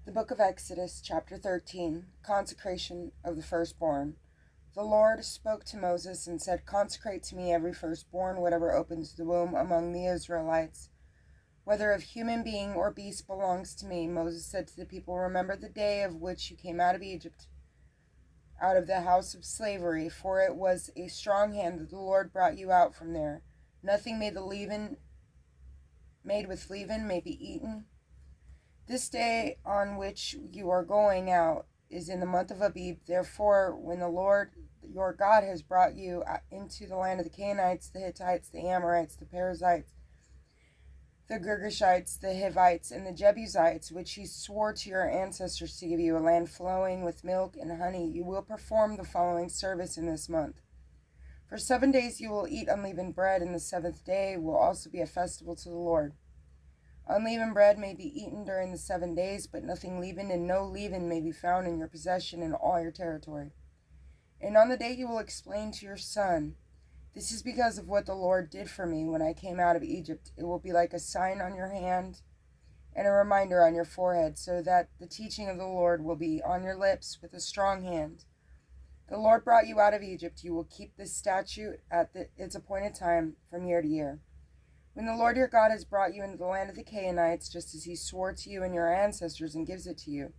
The book of Exodus, chapter 13, consecration of the firstborn. The Lord spoke to Moses and said, "Consecrate to me every firstborn, whatever opens the womb among the Israelites, whether of human being or beast belongs to me." Moses said to the people, "Remember the day of which you came out of Egypt, out of the house of slavery, for it was a strong hand that the Lord brought you out from there. Nothing made with leaven may be eaten. This day on which you are going out is in the month of Abib. Therefore, when the Lord your God has brought you into the land of the Canaanites, the Hittites, the Amorites, the Perizzites, the Girgashites, the Hivites, and the Jebusites, which he swore to your ancestors to give you, a land flowing with milk and honey, you will perform the following service in this month. For 7 days you will eat unleavened bread, and the seventh day will also be a festival to the Lord. Unleavened bread may be eaten during the 7 days, but nothing leavened and no leaven may be found in your possession in all your territory. And on the day you will explain to your son, 'This is because of what the Lord did for me when I came out of Egypt.' It will be like a sign on your hand and a reminder on your forehead, so that the teaching of the Lord will be on your lips with a strong hand. The Lord brought you out of Egypt. You will keep this statute at its appointed time from year to year. When the Lord your God has brought you into the land of the Canaanites, just as he swore to you and your ancestors, and gives it to you,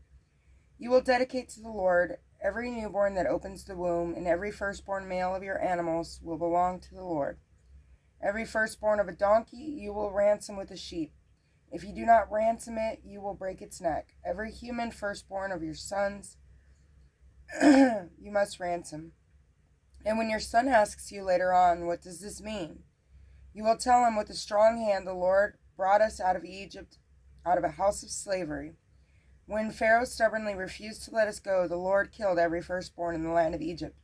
you will dedicate to the Lord every newborn that opens the womb, and every firstborn male of your animals will belong to the Lord. Every firstborn of a donkey you will ransom with a sheep. If you do not ransom it, you will break its neck. Every human firstborn of your sons you must ransom. And when your son asks you later on, 'What does this mean?' you will tell him, 'With a strong hand the Lord brought us out of Egypt, out of a house of slavery. When Pharaoh stubbornly refused to let us go, the Lord killed every firstborn in the land of Egypt,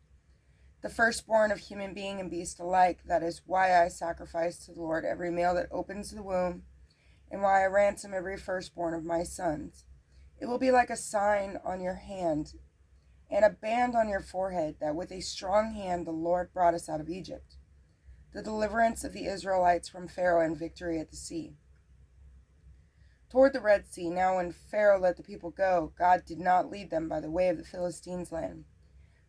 the firstborn of human being and beast alike. That is why I sacrifice to the Lord every male that opens the womb, and why I ransom every firstborn of my sons. It will be like a sign on your hand and a band on your forehead, that with a strong hand the Lord brought us out of Egypt.' The deliverance of the Israelites from Pharaoh and victory at the sea." Toward the Red Sea. Now when Pharaoh let the people go, God did not lead them by the way of the Philistines' land,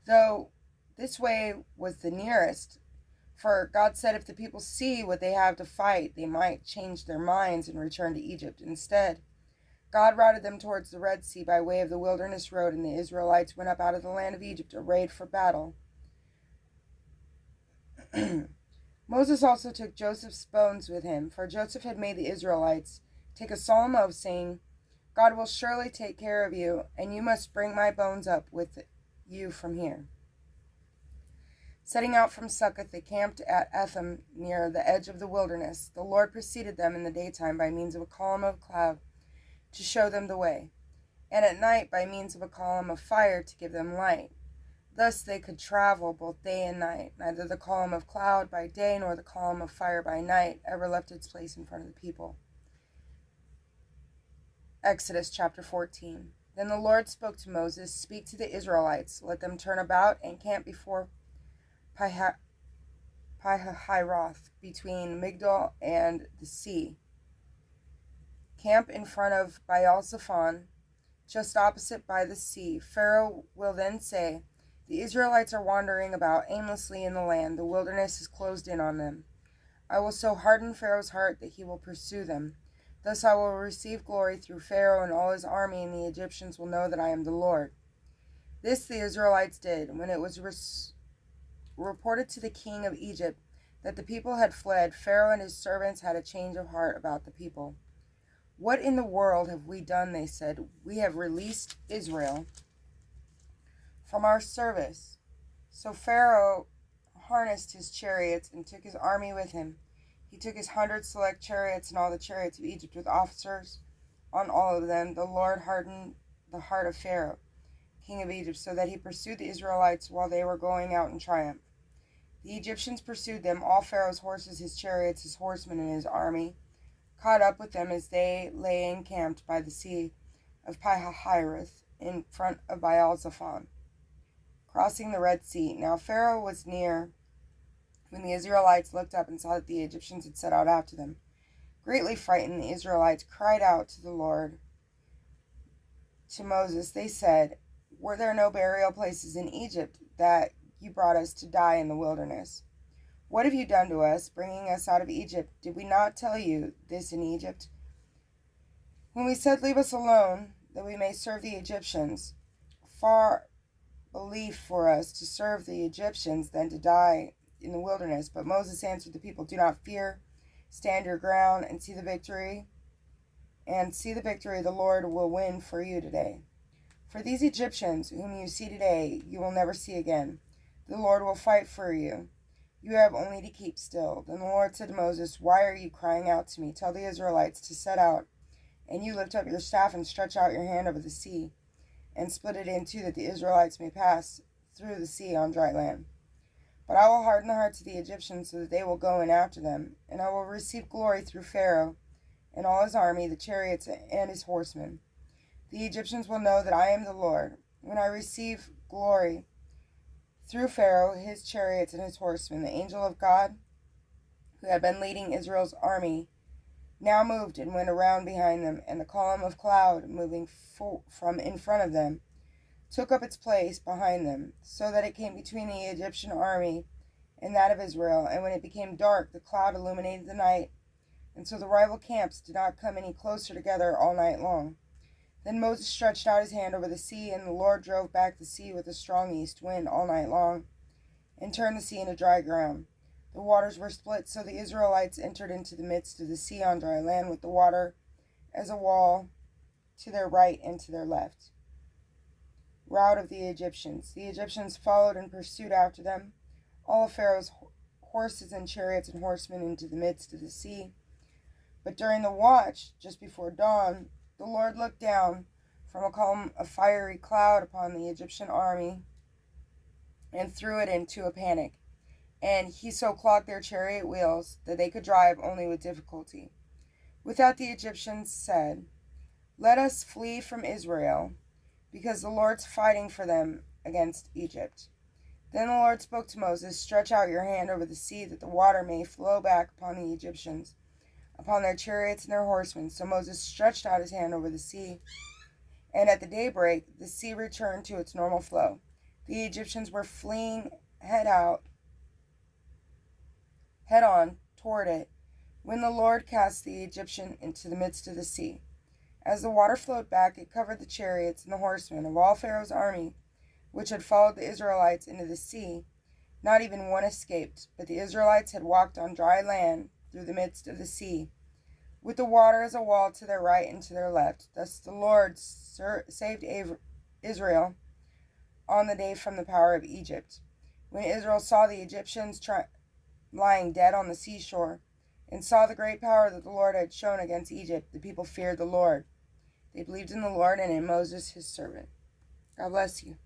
though this way was the nearest. For God said, "If the people see what they have to fight, they might change their minds and return to Egypt." Instead, God routed them towards the Red Sea by way of the wilderness road, and the Israelites went up out of the land of Egypt arrayed for battle. Moses also took Joseph's bones with him, for Joseph had made the Israelites take a solemn oath, saying, "God will surely take care of you, and you must bring my bones up with you from here." Setting out from Succoth, they camped at Etham near the edge of the wilderness. The Lord preceded them in the daytime by means of a column of cloud to show them the way, and at night by means of a column of fire to give them light. Thus they could travel both day and night. Neither the column of cloud by day nor the column of fire by night ever left its place in front of the people. Exodus chapter 14. Then the Lord spoke to Moses, "Speak to the Israelites. Let them turn about and camp before Pihahiroth, between Migdol and the sea. Camp in front of Baal-Zephon, just opposite by the sea. Pharaoh will then say, 'The Israelites are wandering about aimlessly in the land. The wilderness is closed in on them.' I will so harden Pharaoh's heart that he will pursue them. Thus I will receive glory through Pharaoh and all his army, and the Egyptians will know that I am the Lord." This the Israelites did. When it was reported to the king of Egypt that the people had fled, Pharaoh and his servants had a change of heart about the people. "What in the world have we done?" they said. "We have released Israel from our service." So Pharaoh harnessed his chariots and took his army with him. He took his 100 select chariots and all the chariots of Egypt with officers on all of them. The Lord hardened the heart of Pharaoh, king of Egypt, so that he pursued the Israelites while they were going out in triumph. The Egyptians pursued them, all Pharaoh's horses, his chariots, his horsemen, and his army, caught up with them as they lay encamped by the sea of Pihahiroth in front of Baal-Zephon, crossing the Red Sea. Now Pharaoh was near when the Israelites looked up and saw that the Egyptians had set out after them. 'Greatly frightened, the Israelites cried out to the Lord to Moses, they said, "Were there no burial places in Egypt that you brought us to die in the wilderness? What have you done to us, bringing us out of Egypt? Did we not tell you this in Egypt? When we said, 'Leave us alone, that we may serve the Egyptians,' far belief for us to serve the Egyptians than to die in the wilderness." But Moses answered the people, "Do not fear. Stand your ground and see the victory. The Lord will win for you today. For these Egyptians whom you see today, you will never see again. The Lord will fight for you. You have only to keep still." Then the Lord said to Moses, "Why are you crying out to me? Tell the Israelites to set out, and you lift up your staff and stretch out your hand over the sea, and split it in two, that the Israelites may pass through the sea on dry land. But I will harden the hearts of the Egyptians so that they will go in after them, and I will receive glory through Pharaoh and all his army, the chariots and his horsemen. The Egyptians will know that I am the Lord, when I receive glory through Pharaoh, his chariots, and his horsemen." The angel of God, who had been leading Israel's army, now moved and went around behind them, and the column of cloud, moving from in front of them, took up its place behind them, so that it came between the Egyptian army and that of Israel. And when it became dark, the cloud illuminated the night, and so the rival camps did not come any closer together all night long. Then Moses stretched out his hand over the sea, and the Lord drove back the sea with a strong east wind all night long, and turned the sea into dry ground. The waters were split, so the Israelites entered into the midst of the sea on dry land, with the water as a wall to their right and to their left. Rout of the Egyptians. The Egyptians followed and pursued after them, all of Pharaoh's horses and chariots and horsemen, into the midst of the sea. But during the watch, just before dawn, the Lord looked down from a column of fiery cloud upon the Egyptian army and threw it into a panic. And he so clogged their chariot wheels that they could drive only with difficulty. With that the Egyptians said, "Let us flee from Israel, because the Lord's fighting for them against Egypt." Then the Lord spoke to Moses, "Stretch out your hand over the sea, that the water may flow back upon the Egyptians, upon their chariots and their horsemen." So Moses stretched out his hand over the sea, and at the daybreak the sea returned to its normal flow. The Egyptians were fleeing head on toward it, when the Lord cast the Egyptian into the midst of the sea. As the water flowed back, it covered the chariots and the horsemen of all Pharaoh's army, which had followed the Israelites into the sea. Not even one escaped, but the Israelites had walked on dry land through the midst of the sea, with the water as a wall to their right and to their left. Thus the Lord saved Israel on the day from the power of Egypt. When Israel saw the Egyptians lying dead on the seashore, and saw the great power that the Lord had shown against Egypt, the people feared the Lord. They believed in the Lord and in Moses his servant. God bless you.